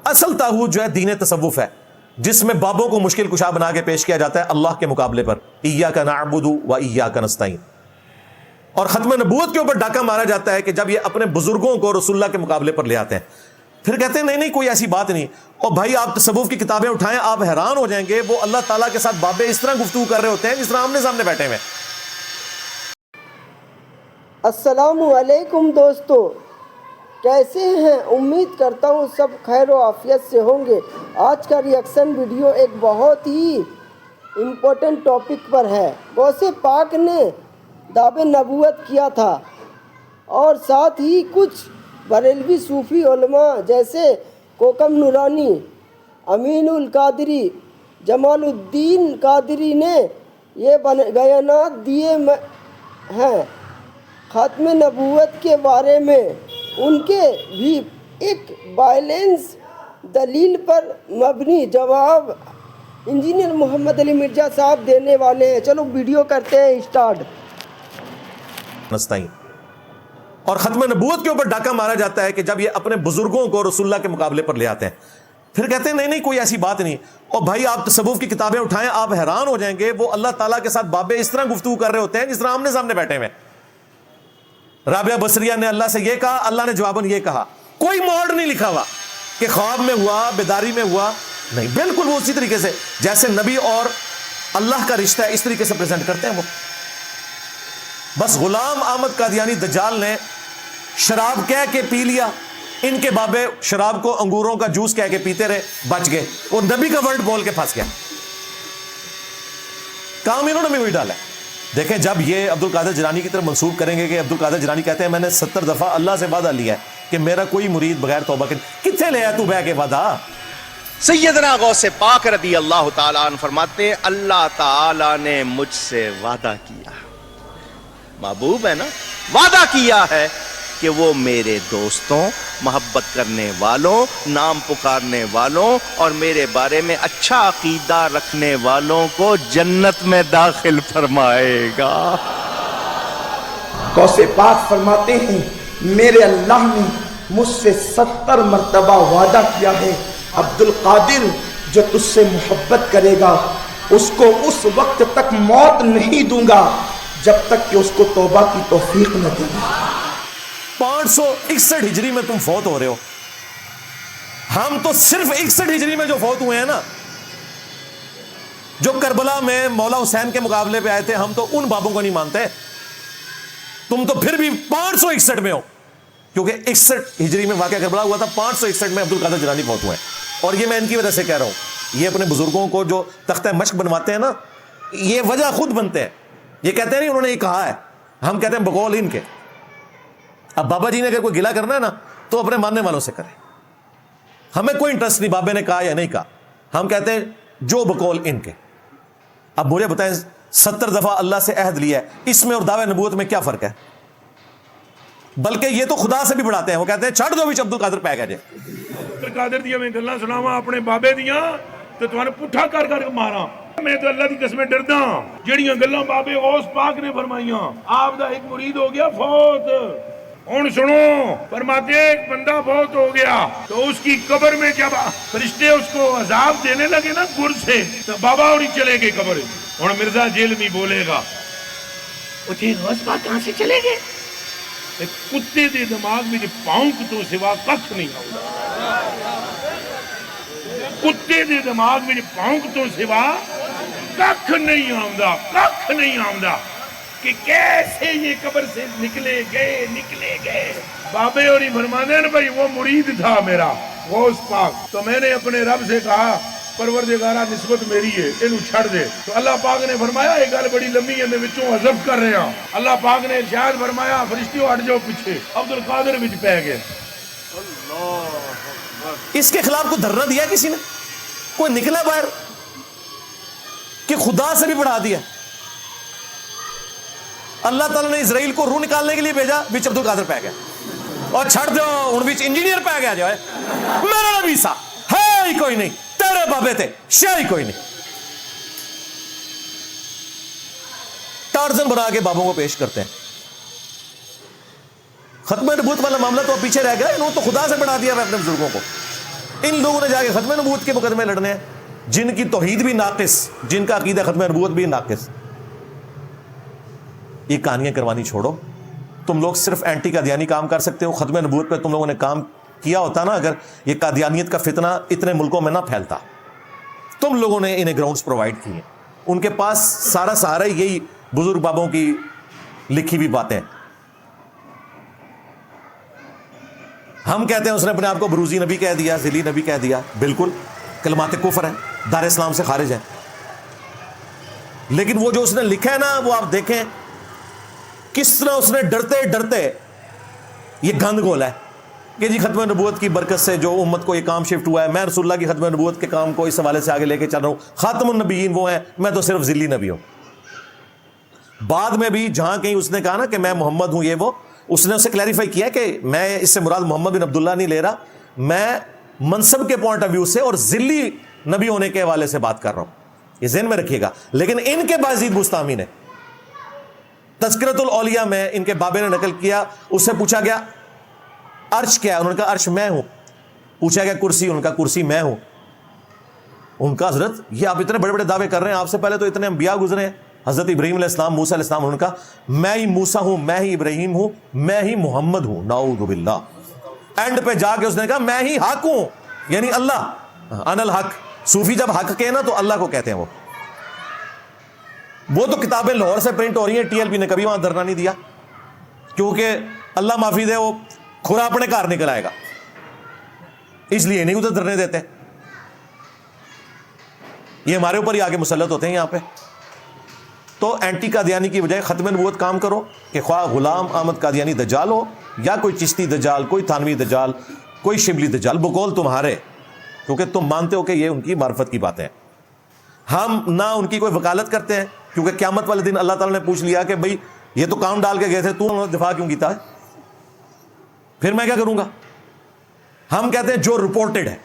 اصل تاغوت جو ہے دین تصوف ہے، جس میں بابوں کو مشکل کشا بنا کے پیش کیا جاتا ہے اللہ کے مقابلے پر، ایاک نعبد و ایاک نستعین، اور ختم نبوت کے اوپر ڈاکہ مارا جاتا ہے کہ جب یہ اپنے بزرگوں کو رسول اللہ کے مقابلے پر لے آتے ہیں، پھر کہتے ہیں نہیں نہیں کوئی ایسی بات نہیں۔ اور بھائی آپ تصوف کی کتابیں اٹھائیں، آپ حیران ہو جائیں گے، وہ اللہ تعالیٰ کے ساتھ بابے اس طرح گفتگو کر رہے ہوتے ہیں جس طرح آمنے سامنے بیٹھے ہوئے۔ السلام علیکم دوستو، کیسے ہیں؟ امید کرتا ہوں سب خیر و عافیت سے ہوں گے۔ آج کا ریئیکشن ویڈیو ایک بہت ہی امپورٹنٹ ٹاپک پر ہے۔ غوث پاک نے دعوے نبوت کیا تھا، اور ساتھ ہی کچھ بریلوی صوفی علماء جیسے کوکم نورانی، امین القادری، جمال الدین قادری نے یہ بیانات دیے ہیں ختم نبوت کے بارے میں۔ ان کے بھی ایک بیلنس دلیل پر مبنی جواب انجینئر محمد علی مرزا صاحب دینے والے ہیں۔ چلو ویڈیو کرتے ہیں اسٹارٹ۔ نستعین، اور ختم نبوت کے اوپر ڈاکہ مارا جاتا ہے کہ جب یہ اپنے بزرگوں کو رسول اللہ کے مقابلے پر لے آتے ہیں، پھر کہتے ہیں نہیں نہیں کوئی ایسی بات نہیں۔ اور بھائی آپ تصوف کی کتابیں اٹھائیں، آپ حیران ہو جائیں گے، وہ اللہ تعالیٰ کے ساتھ بابے اس طرح گفتگو کر رہے ہوتے ہیں جس طرح آمنے سامنے بیٹھے ہوئے۔ رابعہ بصریہ نے اللہ سے یہ کہا، اللہ نے جواباً یہ کہا، کوئی موڈ نہیں لکھا ہوا کہ خواب میں ہوا، بیداری میں ہوا، نہیں، بالکل وہ اسی طریقے سے جیسے نبی اور اللہ کا رشتہ ہے اس طریقے سے پریزنٹ کرتے ہیں وہ۔ بس غلام احمد قادیانی دجال نے شراب کہہ کے پی لیا، ان کے بابے شراب کو انگوروں کا جوس کہہ کے پیتے رہے، بچ گئے، اور نبی کا ورڈ بول کے پھنس گیا۔ کام انہوں نے بھی وہی ڈالا ہے۔ دیکھیں جب یہ عبد القادر جیلانی کی طرف منسوب کریں گے کہ عبد القادر جیلانی کہتے ہیں میں نے 70 دفعہ اللہ سے وعدہ لیا ہے کہ میرا کوئی مرید بغیر توبہ کے، کتنے لے آیا تو بہ کے وعدہ؟ سیدنا غوث پاک رضی اللہ تعالیٰ عنہ فرماتے ہیں اللہ تعالیٰ نے مجھ سے وعدہ کیا، محبوب ہے نا، وعدہ کیا ہے کہ وہ میرے دوستوں، محبت کرنے والوں، نام پکارنے والوں اور میرے بارے میں اچھا عقیدہ رکھنے والوں کو جنت میں داخل فرمائے گا۔ غوث پاک فرماتے ہیں میرے اللہ نے مجھ سے 70 مرتبہ وعدہ کیا ہے، عبد القادر جو تجھ سے محبت کرے گا اس کو اس وقت تک موت نہیں دوں گا جب تک کہ اس کو توبہ کی توفیق نہ دوں گا۔ 561 ہجری میں تم فوت ہو رہے ہو، ہم تو صرف 61 ہجری میں جو فوت ہوئے ہیں نا، جو کربلا میں مولا حسین کے مقابلے پہ آئے تھے، ہم تو ان بابوں کو نہیں مانتے، تم تو پھر بھی 561 میں ہو، کیونکہ 61 ہجری میں واقعہ کربلا ہوا تھا، 561 میں عبد القادر جیلانی فوت ہوئے ہیں۔ اور یہ میں ان کی وجہ سے کہہ رہا ہوں، یہ اپنے بزرگوں کو جو تختہ مشق بنواتے ہیں نا، یہ وجہ خود بنتے ہیں، یہ کہتے ہیں نہیں انہوں نے یہ کہا ہے، ہم کہتے ہیں بقول ان کے۔ اب بابا جی نے اگر کوئی گلہ کرنا ہے نا تو اپنے ماننے والوں سے کریں، ہمیں کوئی انٹرسٹ نہیں بابے نے کہا یا نہیں کہا، ہم کہتے ہیں جو بقول ان کے۔ اب مجھے بتائیں 70 دفعہ اللہ سے عہد لیا ہے، اس میں اور دعوے نبوت میں کیا فرق ہے؟ بلکہ یہ تو خدا سے بھی بڑھاتے ہیں، وہ کہتے ہیں چھڑ دو بھی عبد القادر پہ گیا جے قادر دیا میں گلاں سناواں اپنے بابے دیاں تے تھانوں پٹھا کر کر ماراں۔ میں تو اللہ دی قسمیں ڈردا ہاں، جڑیاں گلاں بابے غوث پاک نے فرمائیاں، آپ دا ایک مرید ہو گیا فوت، ہن سنو، فرماتے ہیں ایک بندہ فوت ہو گیا تو اس کی قبر میں جب فرشتے اس کو عذاب دینے لگے نا گر سے، تو بابا اور ہی چلے گئے قبر۔ ہن مرزا جیل میں بولے گا اٹھے غوث پاک کہاں سے چلے گئے؟ ایک کتے دے دماغ میں پاؤنک تو سوا کچھ نہیں آؤں، کتے دے دماغ میں پاؤنک تو سوا کچھ نہیں آؤں، کچھ نہیں آؤں کہ کیسے یہ قبر سے نکلے گئے۔ بابے اور ہی فرماتے ہیں بھائی وہ مرید تھا میرا غوث پاک، تو میں نے اپنے رب سے کہا پروردگارہ نسبت میری ہے انہوں چھڑ دے، تو اللہ پاک نے فرمایا ایک گل بڑی لمبی ہے میں وچوں حذف کر رہا ہوں۔ اللہ پاک نے ارشاد فرمایا فرشتیوں ہٹ جاؤ پیچھے، عبد القادر وچ پہ گئے۔ اس کے خلاف کوئی دھرنا دیا کسی نے؟ کوئی نکلا باہر کہ خدا سے بھی بڑھا دیا؟ اللہ تعالیٰ نے اسرائیل کو روح نکالنے کے لیے بھیجا، وچ عبد القادر پہ گیا، اور چھڑ دو ان وچ انجینئر پہ گیا، جو ہے میرا نبی سا ہے ہی کوئی نہیں، تیرے بابے تھے شاہ ہی کوئی نہیں۔ ٹارزن بنا کے بابوں کو پیش کرتے ہیں۔ ختم نبوت والا معاملہ تو پیچھے رہ گیا، انہوں نے تو خدا سے بڑھا دیا اپنے بزرگوں کو۔ ان لوگوں نے جا کے ختم نبوت کے مقدمے لڑنے ہیں جن کی توحید بھی ناقص، جن کا عقیدہ ختم نبوت بھی ناقص. یہ کہانیاں کروانی چھوڑو. تم لوگ صرف اینٹی قادیانی کام کر سکتے ہو. ختم نبوت پہ تم لوگوں نے کام کیا ہوتا نا، اگر یہ قادیانیت کا فتنہ اتنے ملکوں میں نہ پھیلتا. تم لوگوں نے انہیں گراؤنڈز پرووائڈ کیے. ان کے پاس سارا سہارا یہی بزرگ بابوں کی لکھی ہوئی باتیں. ہم کہتے ہیں اس نے اپنے آپ کو بروزی نبی کہہ دیا، ذلی نبی کہہ دیا. بالکل کلمات کفر ہیں، دار اسلام سے خارج ہیں. لیکن وہ جو اس نے لکھا ہے نا، وہ آپ دیکھیں کس طرح اس نے ڈرتے ڈرتے یہ گند گولا ہے کہ جی ختم نبوت کی برکت سے جو امت کو یہ کام شفٹ ہوا ہے، میں رسول اللہ کی ختم نبوت کے کام کو اس حوالے سے آگے لے کے چل رہا ہوں. خاتم النبیین وہ ہیں، میں تو صرف ذلی نبی ہوں. بعد میں بھی جہاں کہیں اس نے کہا نا کہ میں محمد ہوں، یہ وہ، اس نے اسے کلیریفائی کیا کہ میں اس سے مراد محمد بن عبداللہ نہیں لے رہا، میں منصب کے پوائنٹ آف ویو سے اور ذلی نبی ہونے کے حوالے سے بات کر رہا ہوں. یہ ذہن میں رکھیے گا. لیکن ان کے بازید بستامی نے تذکرۃ الاولیاء میں ان کے بابے نے نقل کیا، اس سے پوچھا گیا عرش کیا ہے، انہوں نے کہا عرش میں ہوں. پوچھا گیا کرسی، انہوں نے کہا کرسی میں ہوں. ان کا حضرت یہ آپ اتنے بڑے بڑے دعوے کر رہے ہیں، آپ سے پہلے تو اتنے انبیاء گزرے ہیں، حضرت ابراہیم علیہ السلام، موسیٰ علیہ السلام. انہوں نے کہا میں ہی موسیٰ ہوں، میں ہی ابراہیم ہوں، میں ہی محمد ہوں. نعوذ باللہ. اینڈ پہ جا کے اس نے کہا میں ہی حق ہوں، یعنی اللہ، انا الحق. صوفی جب حق کہے نا تو اللہ کو کہتے ہیں. وہ تو کتابیں لاہور سے پرنٹ ہو رہی ہیں، ٹی ایل پی نے کبھی وہاں دھرنا نہیں دیا، کیونکہ اللہ معافی دے وہ کھرا اپنے کار نکل آئے گا، اس لیے نہیں ادھر دھرنے دیتے. یہ ہمارے اوپر ہی آگے مسلط ہوتے ہیں یہاں پہ. تو اینٹی قادیانی کی بجائے ختم نبوت کام کرو، کہ خواہ غلام احمد قادیانی دجال ہو یا کوئی چشتی دجال، کوئی تھانوی دجال، کوئی شبلی دجال، بقول تمہارے، کیونکہ تم مانتے ہو کہ یہ ان کی معرفت کی باتیں ہیں. ہم نہ ان کی کوئی وکالت کرتے ہیں، کیونکہ قیامت والے دن اللہ تعالیٰ نے پوچھ لیا کہ بھئی یہ تو کام ڈال کے گئے تھے، تو انہوں نے دفاع کیوں کیتا ہے، پھر میں کیا کروں گا. ہم کہتے ہیں جو رپورٹڈ ہے،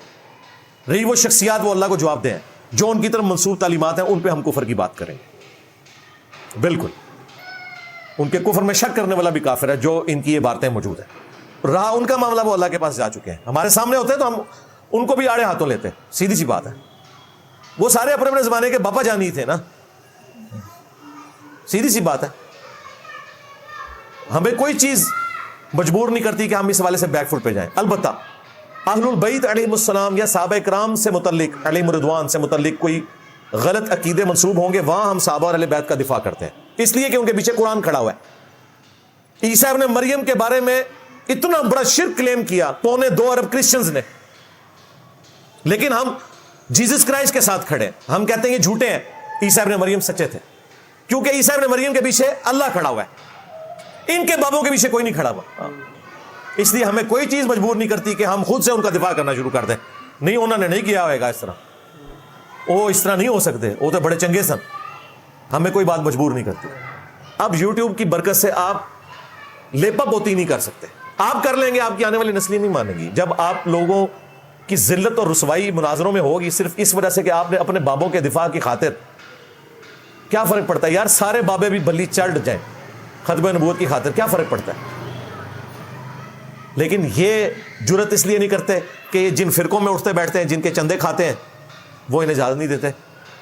رہی وہ شخصیات وہ اللہ کو جواب دیں، جو ان کی طرف منسوب تعلیمات ہیں ان پہ ہم کفر کی بات کریں گے. بالکل ان کے کفر میں شک کرنے والا بھی کافر ہے جو ان کی یہ باتیں موجود ہیں. رہا ان کا معاملہ، وہ اللہ کے پاس جا چکے ہیں. ہمارے سامنے ہوتے ہیں تو ہم ان کو بھی آڑے ہاتھوں لیتے ہیں، سیدھی سی بات ہے. وہ سارے اپنے اپنے زمانے کے باپا جانی تھے نا، سیدھی سی بات ہے. ہمیں کوئی چیز مجبور نہیں کرتی کہ ہم اس حوالے سے بیک فٹ پہ جائیں. البتہ اہل البیت علیہم السلام یا صحابہ کرام سے متعلق، علیہم رضوان سے متعلق کوئی غلط عقیدے منسوب ہوں گے، وہاں ہم صحابہ اور اہل بیت کا دفاع کرتے ہیں، اس لیے کہ ان کے پیچھے قرآن کھڑا ہوا ہے. عیسیٰ ابن مریم کے بارے میں اتنا بڑا شرک کلیم کیا 2.25 ارب کرسچنز نے، لیکن ہم جیزس کرائسٹ کے ساتھ کھڑے ہیں. ہم کہتے ہیں یہ جھوٹے ہیں، عیسیٰ ابن مریم سچے تھے، کیونکہ عیسیٰ ابن مریم کے پیچھے اللہ کھڑا ہوا ہے، ان کے بابوں کے پیچھے کوئی نہیں کھڑا ہوا. اس لیے ہمیں کوئی چیز مجبور نہیں کرتی کہ ہم خود سے ان کا دفاع کرنا شروع کر دیں. نہیں، انہوں نے نہیں کیا ہوئے گا اس طرح، وہ اس طرح نہیں ہو سکتے، وہ تو بڑے چنگے سن. ہمیں کوئی بات مجبور نہیں کرتی. اب یوٹیوب کی برکت سے آپ لیپا پوتی نہیں کر سکتے. آپ کر لیں گے، آپ کی آنے والی نسلیں نہیں مانیں گی. جب آپ لوگوں کی ذلت اور رسوائی مناظروں میں ہوگی صرف اس وجہ سے کہ آپ نے اپنے بابوں کے دفاع کی خاطر، کیا فرق پڑتا ہے یار؟ سارے بابے بھی بلی چڑھ جائیں ختم نبوت کی خاطر، کیا فرق پڑتا ہے؟ لیکن یہ جرت اس لیے نہیں کرتے کہ جن فرقوں میں اٹھتے بیٹھتے ہیں، جن کے چندے کھاتے ہیں، وہ انہیں اجازت نہیں دیتے،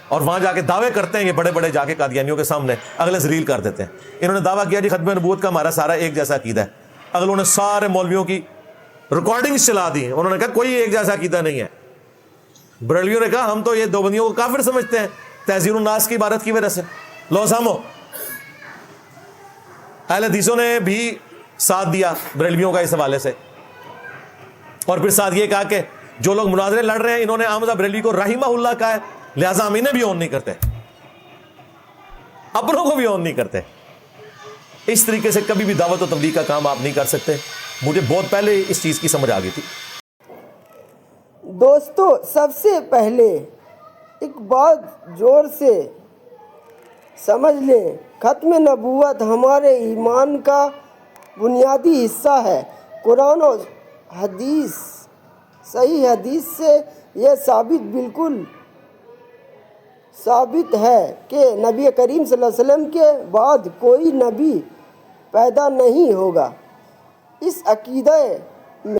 اور وہاں جا کے دعوے کرتے ہیں. یہ بڑے بڑے جا کے قادیانیوں کے سامنے اگلے ذلیل کر دیتے ہیں. انہوں نے دعویٰ کیا جی ختم نبوت کا ہمارا سارا ایک جیسا عقیدہ ہے. اگلوں نے سارے مولویوں کی ریکارڈنگز چلا دی ہیں، انہوں نے کہا کوئی ایک جیسا عقیدہ نہیں ہے. بریلویوں نے کہا ہم تو یہ دیوبندیوں کو کافر سمجھتے ہیں تحذیر الناس کی عبارت کی وجہ سے. لو سامو، اہل حدیثوں نے بھی ساتھ دیا بریلویوں کا اس حوالے سے، اور پھر ساتھ یہ کہا کہ جو لوگ مناظرے لڑ رہے ہیں انہوں نے احمد بریلوی کو رحمہ اللہ کہا ہے، لہٰذا ہم انہیں بھی اون نہیں کرتے، اپنوں کو بھی اون نہیں کرتے. اس طریقے سے کبھی بھی دعوت و تبلیغ کا کام آپ نہیں کر سکتے. مجھے بہت پہلے اس چیز کی سمجھ آ گئی تھی. دوستو، سب سے پہلے ایک بات زور سے سمجھ لیں، ختم نبوت ہمارے ایمان کا بنیادی حصہ ہے. قرآن و حدیث، صحیح حدیث سے یہ بالکل ثابت ہے کہ نبی کریم صلی اللہ علیہ وسلم کے بعد کوئی نبی پیدا نہیں ہوگا. اس عقیدے میں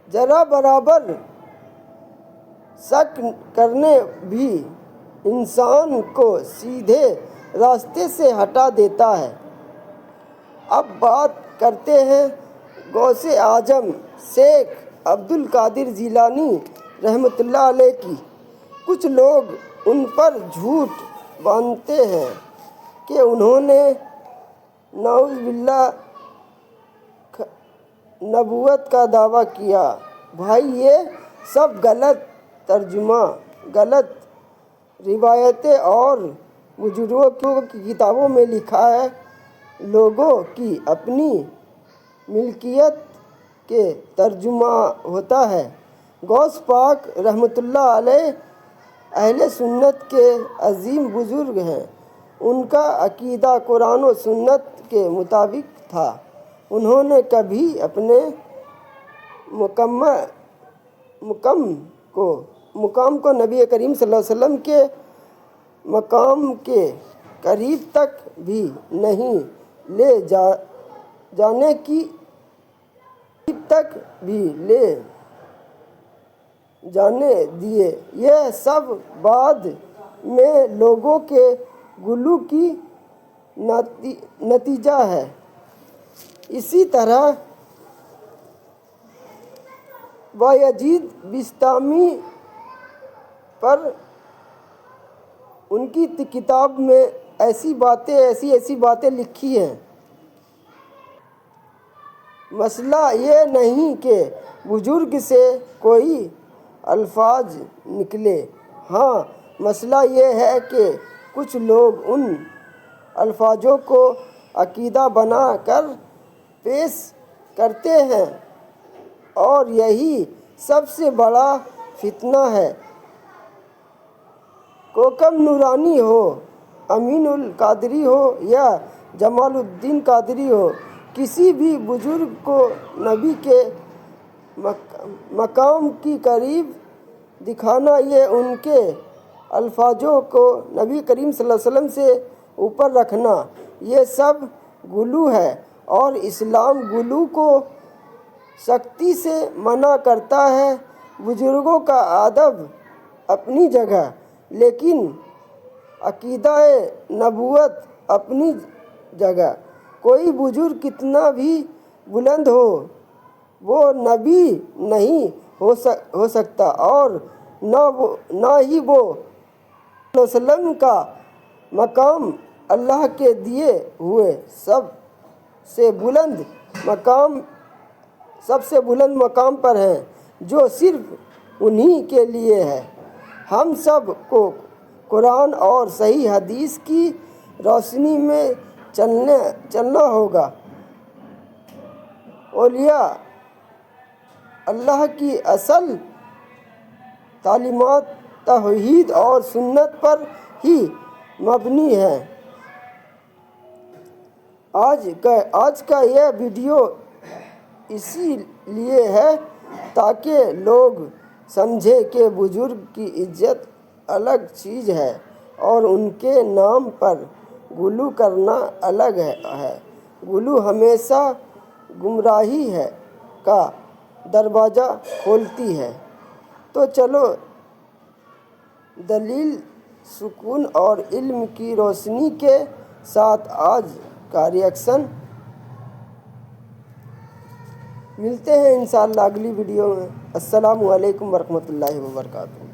ذرا برابر شک کرنے بھی انسان کو سیدھے راستے سے ہٹا دیتا ہے۔ اب بات کرتے ہیں غوث اعظم شیخ عبد القادر جیلانی رحمۃ اللہ علیہ کی۔ کچھ لوگ ان پر جھوٹ باندھتے ہیں کہ انہوں نے نعوذ باللہ نبوت کا دعویٰ کیا۔ بھائی یہ سب غلط ترجمہ، غلط روایتیں اور بزرگوں کی کتابوں میں لکھا ہے لوگوں کی اپنی ملکیت کے ترجمہ ہوتا ہے۔ غوث پاک رحمۃ اللہ علیہ اہل سنت کے عظیم بزرگ ہیں۔ ان کا عقیدہ قرآن و سنت کے مطابق تھا۔ انہوں نے کبھی اپنے مقام کو نبی کریم صلی اللہ علیہ وسلم کے مقام کے قریب تک بھی نہیں لے جانے دیے۔ یہ سب بعد میں لوگوں کے غلو کی نتیجہ ہے۔ اسی طرح بایزید بستامی پر ان کی کتاب میں ایسی باتیں لکھی ہیں۔ مسئلہ یہ نہیں کہ بزرگ سے کوئی الفاظ نکلے، ہاں مسئلہ یہ ہے کہ کچھ لوگ ان الفاظوں کو عقیدہ بنا کر پیش کرتے ہیں، اور یہی سب سے بڑا فتنہ ہے۔ کوکب نورانی ہو، امین القادری ہو یا جمال الدین قادری ہو، کسی بھی بزرگ کو نبی کے مقام کی قریب دکھانا، یہ ان کے الفاظوں کو نبی کریم صلی اللہ علیہ وسلم سے اوپر رکھنا، یہ سب غلو ہے، اور اسلام غلو کو سختی سے منع کرتا ہے۔ بزرگوں کا ادب اپنی جگہ، لیکن عقیدہ نبوت اپنی جگہ۔ کوئی بزرگ کتنا بھی بلند ہو، وہ نبی نہیں ہو سکتا، اور نہ ہی وہ صلی اللہ علیہ وسلم کا مقام اللہ کے دیے ہوئے سب سے بلند مقام پر ہے، جو صرف انہی کے لیے ہے۔ ہم سب کو قرآن اور صحیح حدیث کی روشنی میں چلنا ہوگا۔ اولیاء اللہ کی اصل تعلیمات توحید اور سنت پر ہی مبنی ہے۔ آج کا یہ ویڈیو اسی لیے ہے تاکہ لوگ سمجھیں کہ بزرگ کی عزت الگ چیز ہے اور ان کے نام پر غلو کرنا الگ ہے۔ غلو ہمیشہ گمراہی کا دروازہ کھولتی ہے۔ تو چلو دلیل، سکون اور علم کی روشنی کے ساتھ آج کا ریئیکشن ملتے ہیں انشاءاللہ اگلی ویڈیو میں۔ السلام علیکم ورحمۃ اللہ وبرکاتہ۔